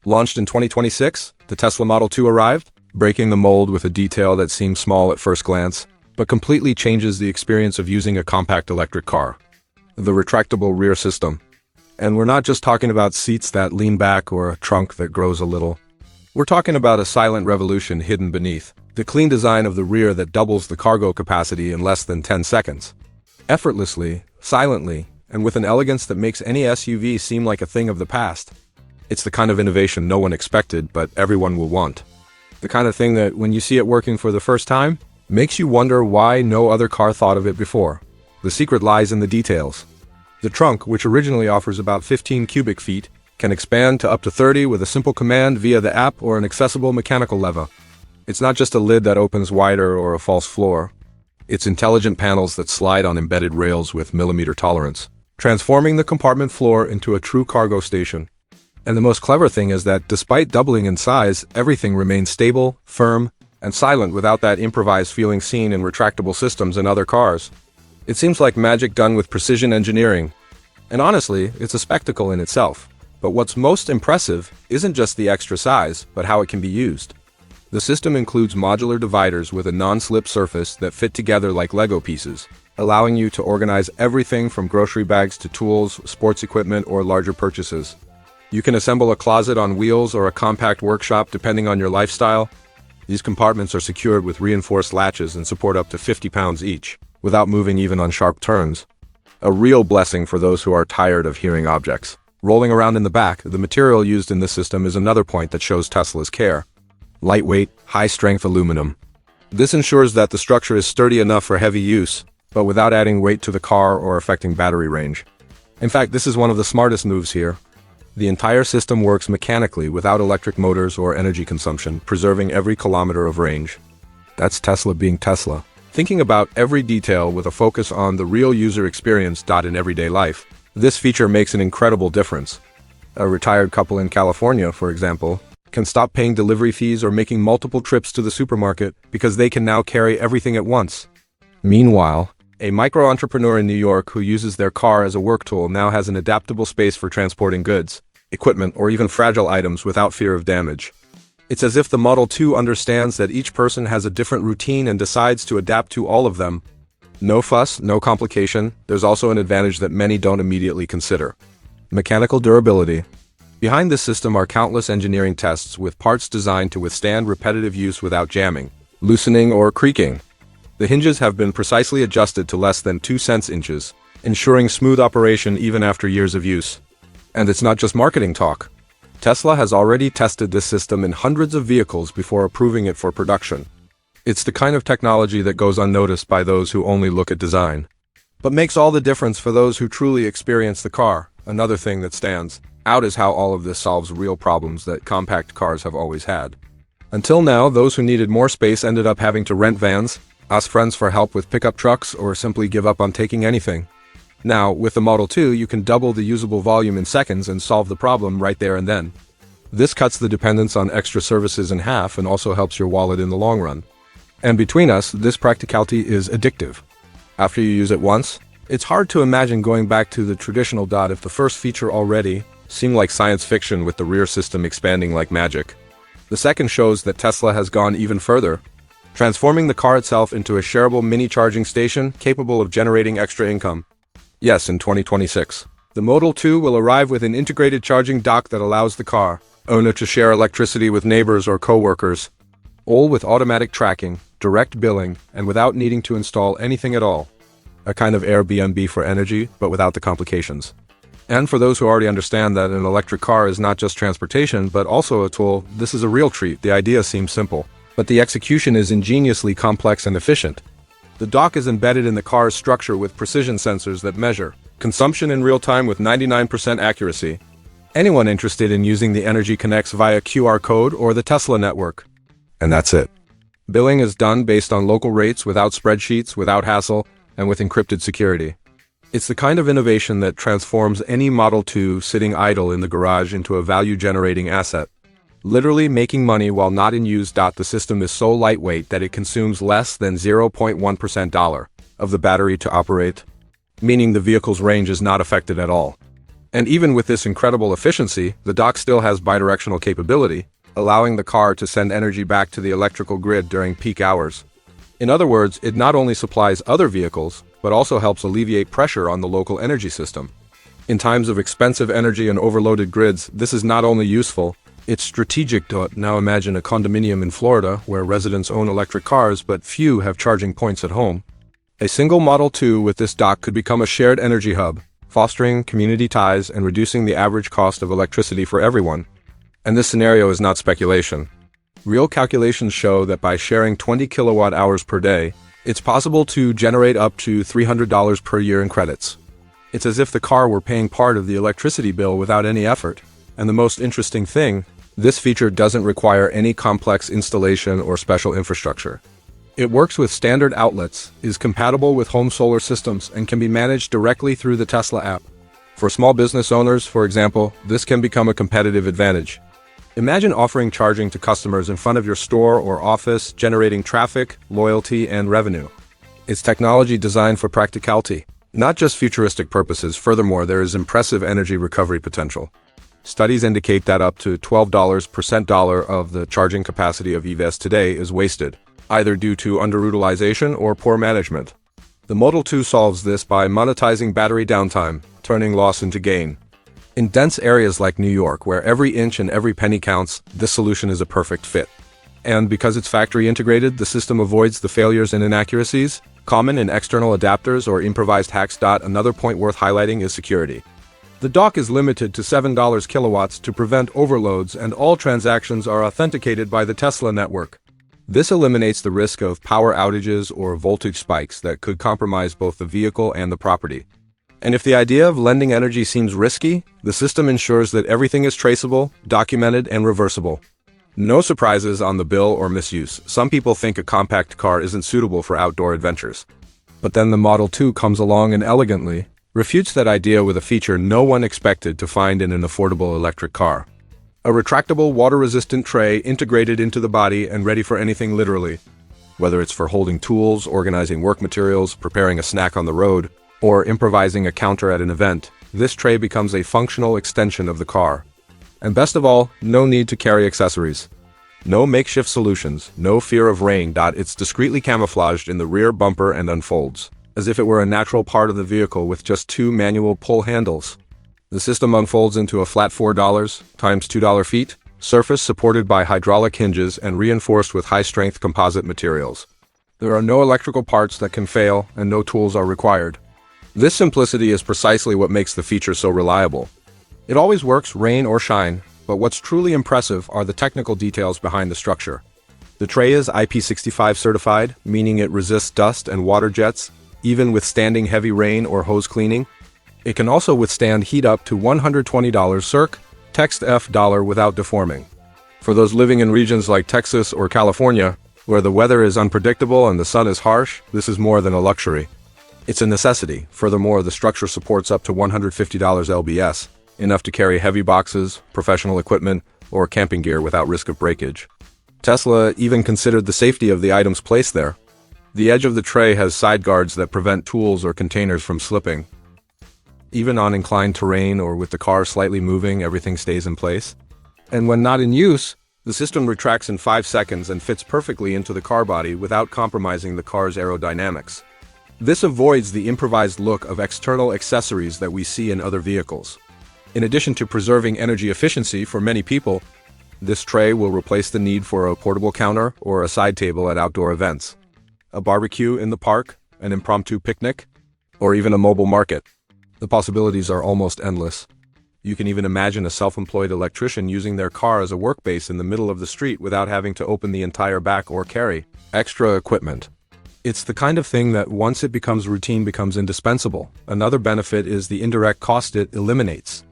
Launched in 2026, the Tesla Model 2 arrived, breaking the mold with a detail that seems small at first glance, but completely changes the experience of using a compact electric car. The retractable rear system. And we're not just talking about seats that lean back or a trunk that grows a little. We're talking about a silent revolution hidden beneath. The clean design of the rear that doubles the cargo capacity in less than 10 seconds. Effortlessly, silently, and with an elegance that makes any SUV seem like a thing of the past. It's the kind of innovation no one expected, but everyone will want. The kind of thing that, when you see it working for the first time, makes you wonder why no other car thought of it before. The secret lies in the details. The trunk, which originally offers about 15 cubic feet, can expand to up to 30 with a simple command via the app or an accessible mechanical lever. It's not just a lid that opens wider or a false floor. It's intelligent panels that slide on embedded rails with millimeter tolerance, transforming the compartment floor into a true cargo station. And the most clever thing is that despite doubling in size, everything remains stable, firm, and silent without that improvised feeling seen in retractable systems in other cars. It seems like magic done with precision engineering. And honestly, it's a spectacle in itself. But what's most impressive isn't just the extra size, but how it can be used. The system includes modular dividers with a non-slip surface that fit together like Lego pieces, allowing you to organize everything from grocery bags to tools, sports equipment, or larger purchases. You can assemble a closet on wheels or a compact workshop depending on your lifestyle. These compartments are secured with reinforced latches and support up to 50 pounds each, without moving even on sharp turns. A real blessing for those who are tired of hearing objects. Rolling around in the back, the material used in this system is another point that shows Tesla's care. Lightweight, high-strength aluminum. This ensures that the structure is sturdy enough for heavy use, but without adding weight to the car or affecting battery range. In fact, this is one of the smartest moves here. The entire system works mechanically without electric motors or energy consumption, preserving every kilometer of range. That's Tesla being Tesla. Thinking about every detail with a focus on the real user experience in everyday life. This feature makes an incredible difference. A retired couple in California, for example, can stop paying delivery fees or making multiple trips to the supermarket because they can now carry everything at once. Meanwhile, a micro-entrepreneur in New York who uses their car as a work tool now has an adaptable space for transporting goods, equipment, or even fragile items without fear of damage. It's as if the Model 2 understands that each person has a different routine and decides to adapt to all of them. No fuss, no complication. There's also an advantage that many don't immediately consider. Mechanical durability. Behind this system are countless engineering tests with parts designed to withstand repetitive use without jamming, loosening, or creaking. The hinges have been precisely adjusted to less than 2 inches, ensuring smooth operation even after years of use. And it's not just marketing talk. Tesla has already tested this system in hundreds of vehicles before approving it for production. It's the kind of technology that goes unnoticed by those who only look at design, but makes all the difference for those who truly experience the car. Another thing that stands out is how all of this solves real problems that compact cars have always had. Until now, those who needed more space ended up having to rent vans, ask friends for help with pickup trucks, or simply give up on taking anything. Now, with the Model 2, you can double the usable volume in seconds and solve the problem right there and then. This cuts the dependence on extra services in half and also helps your wallet in the long run. And between us, this practicality is addictive. After you use it once, it's hard to imagine going back to the traditional if the first feature already seemed like science fiction with the rear system expanding like magic. The second shows that Tesla has gone even further, transforming the car itself into a shareable mini charging station capable of generating extra income. Yes, in 2026. The Model 2 will arrive with an integrated charging dock that allows the car owner to share electricity with neighbors or co-workers, all with automatic tracking, direct billing, and without needing to install anything at all. A kind of Airbnb for energy, but without the complications. And for those who already understand that an electric car is not just transportation, but also a tool, this is a real treat. The idea seems simple, but the execution is ingeniously complex and efficient. The dock is embedded in the car's structure with precision sensors that measure consumption in real time with 99% accuracy. Anyone interested in using the energy connects via QR code or the Tesla network. And that's it. Billing is done based on local rates without spreadsheets, without hassle, and with encrypted security. It's the kind of innovation that transforms any Model 2 sitting idle in the garage into a value-generating asset. Literally making money while not in use. The system is so lightweight that it consumes less than 0.1% of the battery to operate, meaning the vehicle's range is not affected at all. And even with this incredible efficiency, the dock still has bidirectional capability, allowing the car to send energy back to the electrical grid during peak hours. In other words, it not only supplies other vehicles, but also helps alleviate pressure on the local energy system. In times of expensive energy and overloaded grids, this is not only useful, it's strategic to now imagine a condominium in Florida where residents own electric cars but few have charging points at home. A single Model 2 with this dock could become a shared energy hub, fostering community ties and reducing the average cost of electricity for everyone. And this scenario is not speculation. Real calculations show that by sharing 20 kilowatt hours per day, it's possible to generate up to $300 per year in credits. It's as if the car were paying part of the electricity bill without any effort. And the most interesting thing, this feature doesn't require any complex installation or special infrastructure. It works with standard outlets, is compatible with home solar systems, and can be managed directly through the Tesla app. For small business owners, for example, this can become a competitive advantage. Imagine offering charging to customers in front of your store or office, generating traffic, loyalty, and revenue. It's technology designed for practicality, not just futuristic purposes. Furthermore, there is impressive energy recovery potential. Studies indicate that up to $12 per cent dollar of the charging capacity of EVs today is wasted, either due to underutilization or poor management. The Model 2 solves this by monetizing battery downtime, turning loss into gain. In dense areas like New York, where every inch and every penny counts, this solution is a perfect fit. And because it's factory integrated, the system avoids the failures and inaccuracies common in external adapters or improvised hacks. Another point worth highlighting is security. The dock is limited to $7 kilowatts to prevent overloads, and all transactions are authenticated by the Tesla network. This eliminates the risk of power outages or voltage spikes that could compromise both the vehicle and the property. And if the idea of lending energy seems risky, the system ensures that everything is traceable, documented, and reversible. No surprises on the bill or misuse. Some people think a compact car isn't suitable for outdoor adventures. But then the Model 2 comes along and elegantly refutes that idea with a feature no one expected to find in an affordable electric car. A retractable, water-resistant tray integrated into the body and ready for anything literally. Whether it's for holding tools, organizing work materials, preparing a snack on the road, or improvising a counter at an event, this tray becomes a functional extension of the car. And best of all, no need to carry accessories. No makeshift solutions, no fear of rain. It's discreetly camouflaged in the rear bumper and unfolds, as if it were a natural part of the vehicle with just two manual pull handles. The system unfolds into a flat $4 times $2 feet surface supported by hydraulic hinges and reinforced with high-strength composite materials. There are no electrical parts that can fail, and no tools are required. This simplicity is precisely what makes the feature so reliable. It always works, rain or shine, but what's truly impressive are the technical details behind the structure. The tray is IP65 certified, meaning it resists dust and water jets, even withstanding heavy rain or hose cleaning. It can also withstand heat up to $120 circ, text $F without deforming. For those living in regions like Texas or California, where the weather is unpredictable and the sun is harsh, this is more than a luxury. It's a necessity. Furthermore, the structure supports up to $150 lbs, enough to carry heavy boxes, professional equipment, or camping gear without risk of breakage. Tesla even considered the safety of the items placed there. The edge of the tray has side guards that prevent tools or containers from slipping. Even on inclined terrain or with the car slightly moving, everything stays in place. And when not in use, the system retracts in 5 seconds and fits perfectly into the car body without compromising the car's aerodynamics. This avoids the improvised look of external accessories that we see in other vehicles. In addition to preserving energy efficiency for many people, this tray will replace the need for a portable counter or a side table at outdoor events, a barbecue in the park, an impromptu picnic, or even a mobile market. The possibilities are almost endless. You can even imagine a self-employed electrician using their car as a workbase in the middle of the street without having to open the entire back or carry extra equipment. It's the kind of thing that once it becomes routine becomes indispensable. Another benefit is the indirect cost it eliminates.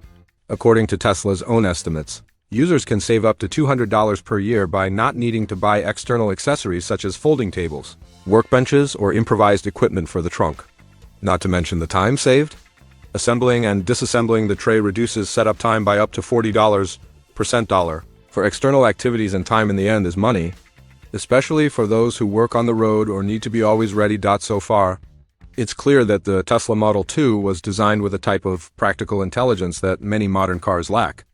According to Tesla's own estimates, users can save up to $200 per year by not needing to buy external accessories such as folding tables, workbenches, or improvised equipment for the trunk. Not to mention the time saved. Assembling and disassembling the tray reduces setup time by up to $40 per cent dollar. For external activities, and time in the end is money, especially for those who work on the road or need to be always ready. So far, It's clear that the Tesla Model 2 was designed with a type of practical intelligence that many modern cars lack.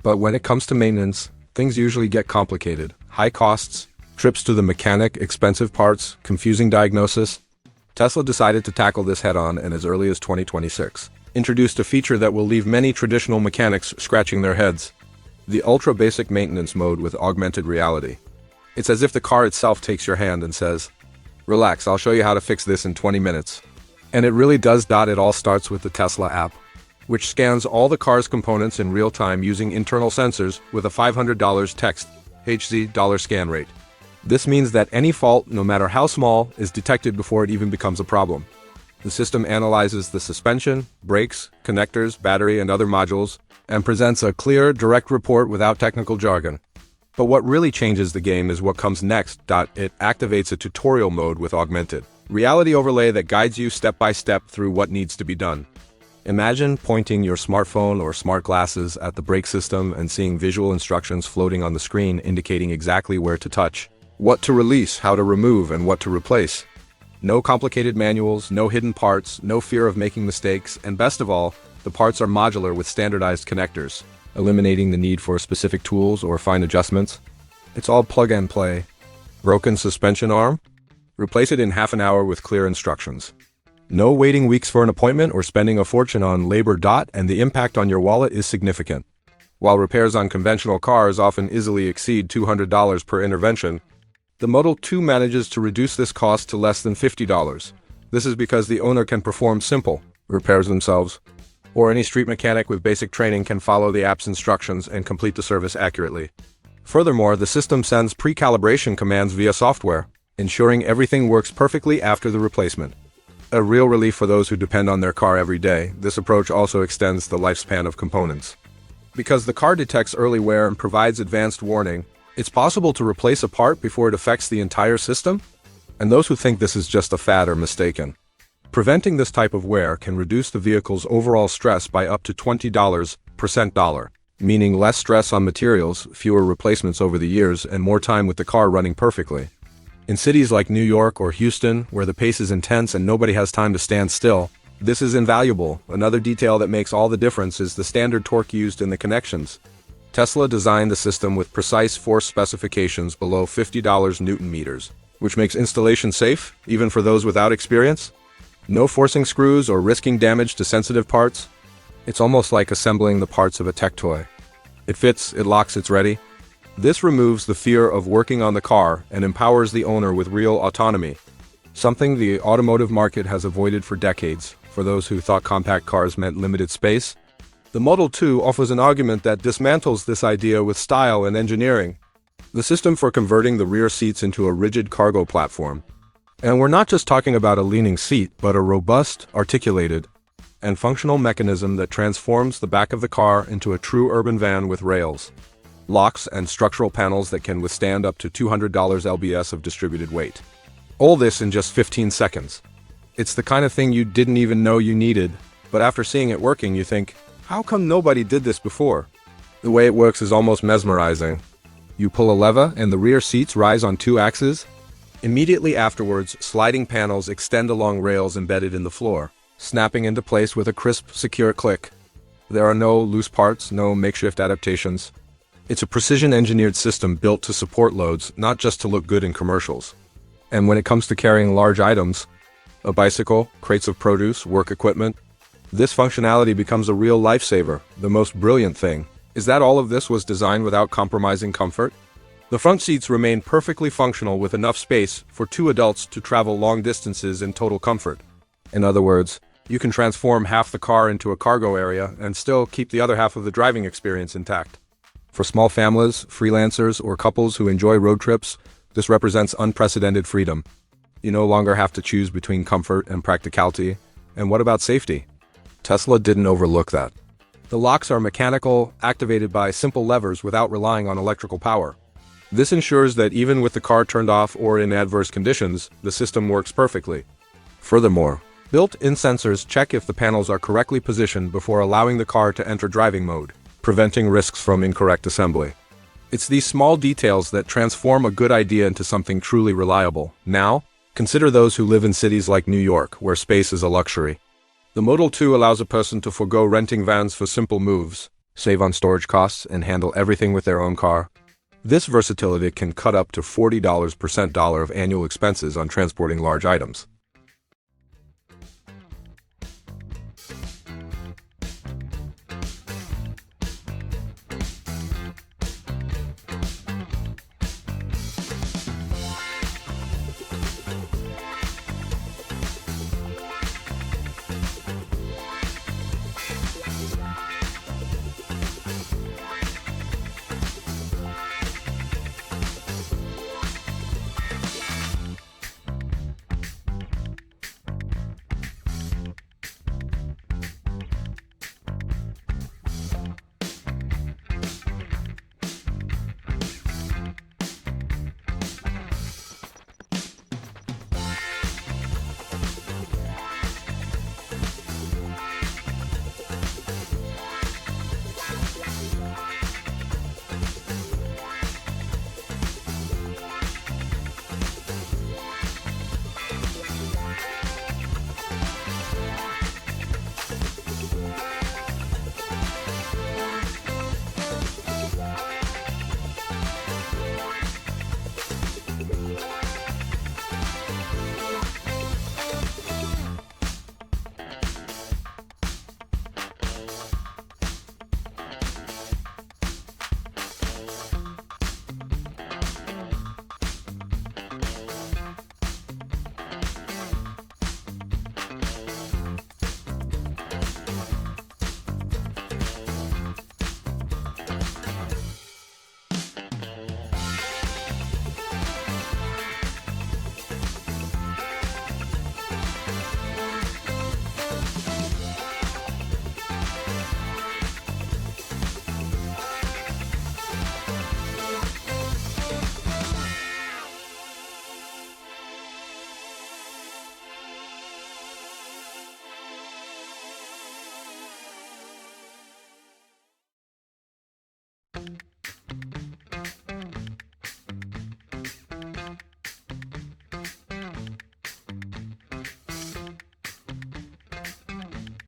But when it comes to maintenance, things usually get complicated. High costs, trips to the mechanic, expensive parts, confusing diagnosis. Tesla decided to tackle this head-on, and as early as 2026, introduced a feature that will leave many traditional mechanics scratching their heads: the ultra-basic maintenance mode with augmented reality. It's as if the car itself takes your hand and says, "Relax, I'll show you how to fix this in 20 minutes. And it really does. It all starts with the Tesla app, which scans all the car's components in real time using internal sensors with a $500 text HZ scan rate. This means that any fault, no matter how small, is detected before it even becomes a problem. The system analyzes the suspension, brakes, connectors, battery, and other modules, and presents a clear, direct report without technical jargon. But what really changes the game is what comes next. It activates a tutorial mode with augmented reality overlay that guides you step by step through what needs to be done. Imagine pointing your smartphone or smart glasses at the brake system and seeing visual instructions floating on the screen indicating exactly where to touch, what to release, how to remove, and what to replace. No complicated manuals, no hidden parts, no fear of making mistakes, and best of all, the parts are modular with standardized connectors, eliminating the need for specific tools or fine adjustments. It's all plug and play. Broken suspension arm? Replace it in half an hour with clear instructions. No waiting weeks for an appointment or spending a fortune on labor. And the impact on your wallet is significant. While repairs on conventional cars often easily exceed $200 per intervention, the Model 2 manages to reduce this cost to less than $50. This is because the owner can perform simple repairs themselves, or any street mechanic with basic training can follow the app's instructions and complete the service accurately. Furthermore, the system sends pre-calibration commands via software, ensuring everything works perfectly after the replacement. A real relief for those who depend on their car every day. This approach also extends the lifespan of components. Because the car detects early wear and provides advanced warning, it's possible to replace a part before it affects the entire system. And those who think this is just a fad are mistaken. Preventing this type of wear can reduce the vehicle's overall stress by up to $20%, meaning less stress on materials, fewer replacements over the years, and more time with the car running perfectly. In cities like New York or Houston, where the pace is intense and nobody has time to stand still, this is invaluable. Another detail that makes all the difference is the standard torque used in the connections. Tesla designed the system with precise force specifications below 50 Newton meters, which makes installation safe, even for those without experience. No forcing screws or risking damage to sensitive parts. It's almost like assembling the parts of a tech toy. It fits, it locks, it's ready. This removes the fear of working on the car and empowers the owner with real autonomy, something the automotive market has avoided for decades. For those who thought compact cars meant limited space, the Model 2 offers an argument that dismantles this idea with style and engineering. The system for converting the rear seats into a rigid cargo platform. And we're not just talking about a leaning seat, but a robust, articulated, and functional mechanism that transforms the back of the car into a true urban van with rails, locks, and structural panels that can withstand up to $200 lbs of distributed weight. All this in just 15 seconds. It's the kind of thing you didn't even know you needed, but after seeing it working, you think, how come nobody did this before? The way it works is almost mesmerizing. You pull a lever and the rear seats rise on 2 axes. Immediately afterwards, sliding panels extend along rails embedded in the floor, snapping into place with a crisp, secure click. There are no loose parts, no makeshift adaptations. It's a precision-engineered system built to support loads, not just to look good in commercials. And when it comes to carrying large items, a bicycle, crates of produce, work equipment, this functionality becomes a real lifesaver. The most brilliant thing is that all of this was designed without compromising comfort. The front seats remain perfectly functional with enough space for 2 adults to travel long distances in total comfort. In other words, you can transform half the car into a cargo area and still keep the other half of the driving experience intact. For small families, freelancers, or couples who enjoy road trips, this represents unprecedented freedom. You no longer have to choose between comfort and practicality. And what about safety? Tesla didn't overlook that. The locks are mechanical, activated by simple levers without relying on electrical power. This ensures that even with the car turned off or in adverse conditions, the system works perfectly. Furthermore, built-in sensors check if the panels are correctly positioned before allowing the car to enter driving mode, preventing risks from incorrect assembly. It's these small details that transform a good idea into something truly reliable. Now, Consider those who live in cities like New York, where space is a luxury. The Model 2 allows a person to forego renting vans for simple moves, save on storage costs, and handle everything with their own car. This versatility can cut up to $40 per cent dollar of annual expenses on transporting large items.